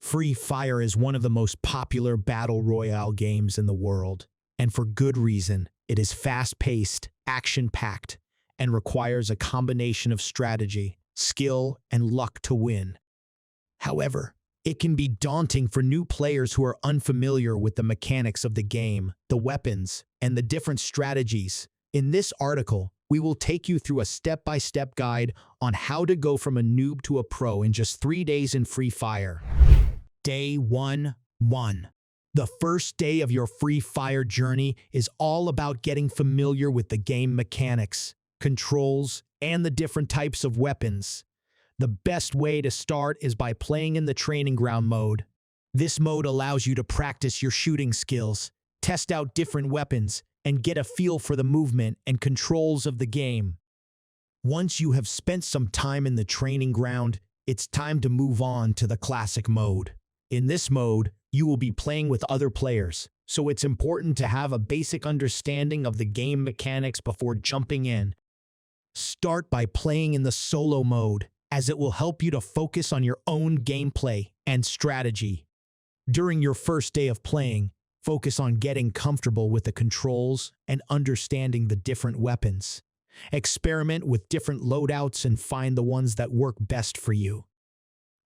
Free Fire is one of the most popular battle royale games in the world, and for good reason. It is fast-paced, action-packed, and requires a combination of strategy, skill, and luck to win. However, it can be daunting for new players who are unfamiliar with the mechanics of the game, the weapons, and the different strategies. In this article, we will take you through a step-by-step guide on how to go from a noob to a pro in just 3 days in Free Fire. Day 1. The first day of your Free Fire journey is all about getting familiar with the game mechanics, controls, and the different types of weapons. The best way to start is by playing in the training ground mode. This mode allows you to practice your shooting skills, test out different weapons, and get a feel for the movement and controls of the game. Once you have spent some time in the training ground, it's time to move on to the classic mode. In this mode, you will be playing with other players, so it's important to have a basic understanding of the game mechanics before jumping in. Start by playing in the solo mode, as it will help you to focus on your own gameplay and strategy. During your first day of playing, focus on getting comfortable with the controls and understanding the different weapons. Experiment with different loadouts and find the ones that work best for you.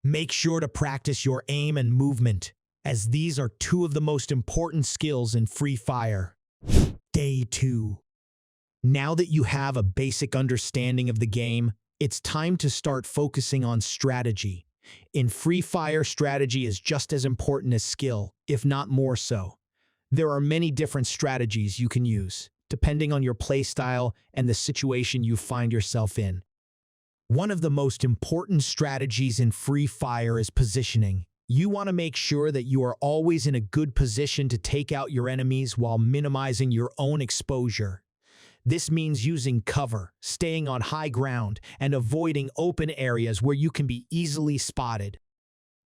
Make sure to practice your aim and movement, as these are two of the most important skills in Free Fire. Day 2. Now that you have a basic understanding of the game, it's time to start focusing on strategy. In Free Fire, strategy is just as important as skill, if not more so. There are many different strategies you can use, depending on your playstyle and the situation you find yourself in. One of the most important strategies in Free Fire is positioning. You want to make sure that you are always in a good position to take out your enemies while minimizing your own exposure. This means using cover, staying on high ground, and avoiding open areas where you can be easily spotted.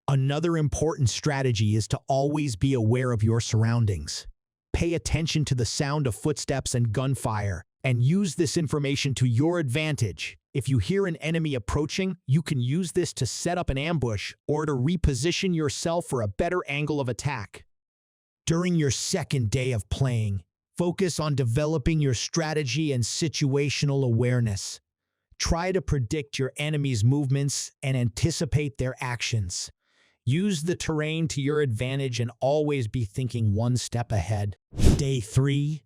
Another important strategy is to always be aware of your surroundings. Pay attention to the sound of footsteps and gunfire, and use this information to your advantage. If you hear an enemy approaching, you can use this to set up an ambush or to reposition yourself for a better angle of attack. During your second day of playing, focus on developing your strategy and situational awareness. Try to predict your enemy's movements and anticipate their actions. Use the terrain to your advantage and always be thinking one step ahead. Day 3.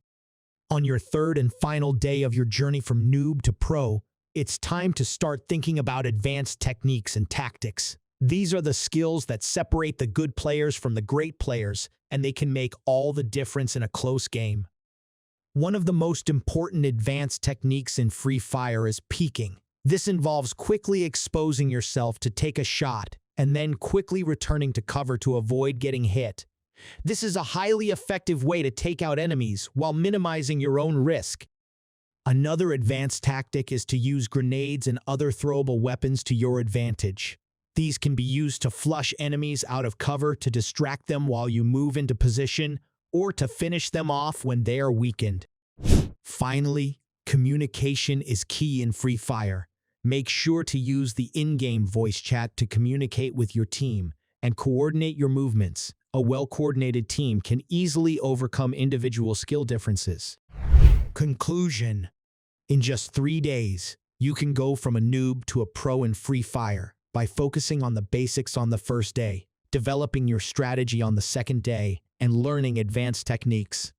On your third and final day of your journey from noob to pro, it's time to start thinking about advanced techniques and tactics. These are the skills that separate the good players from the great players, and they can make all the difference in a close game. One of the most important advanced techniques in Free Fire is peeking. This involves quickly exposing yourself to take a shot, and then quickly returning to cover to avoid getting hit. This is a highly effective way to take out enemies while minimizing your own risk. Another advanced tactic is to use grenades and other throwable weapons to your advantage. These can be used to flush enemies out of cover, to distract them while you move into position, or to finish them off when they are weakened. Finally, communication is key in Free Fire. Make sure to use the in-game voice chat to communicate with your team and coordinate your movements. A well-coordinated team can easily overcome individual skill differences. Conclusion. In just 3 days, you can go from a noob to a pro in Free Fire by focusing on the basics on the first day, developing your strategy on the second day, and learning advanced techniques.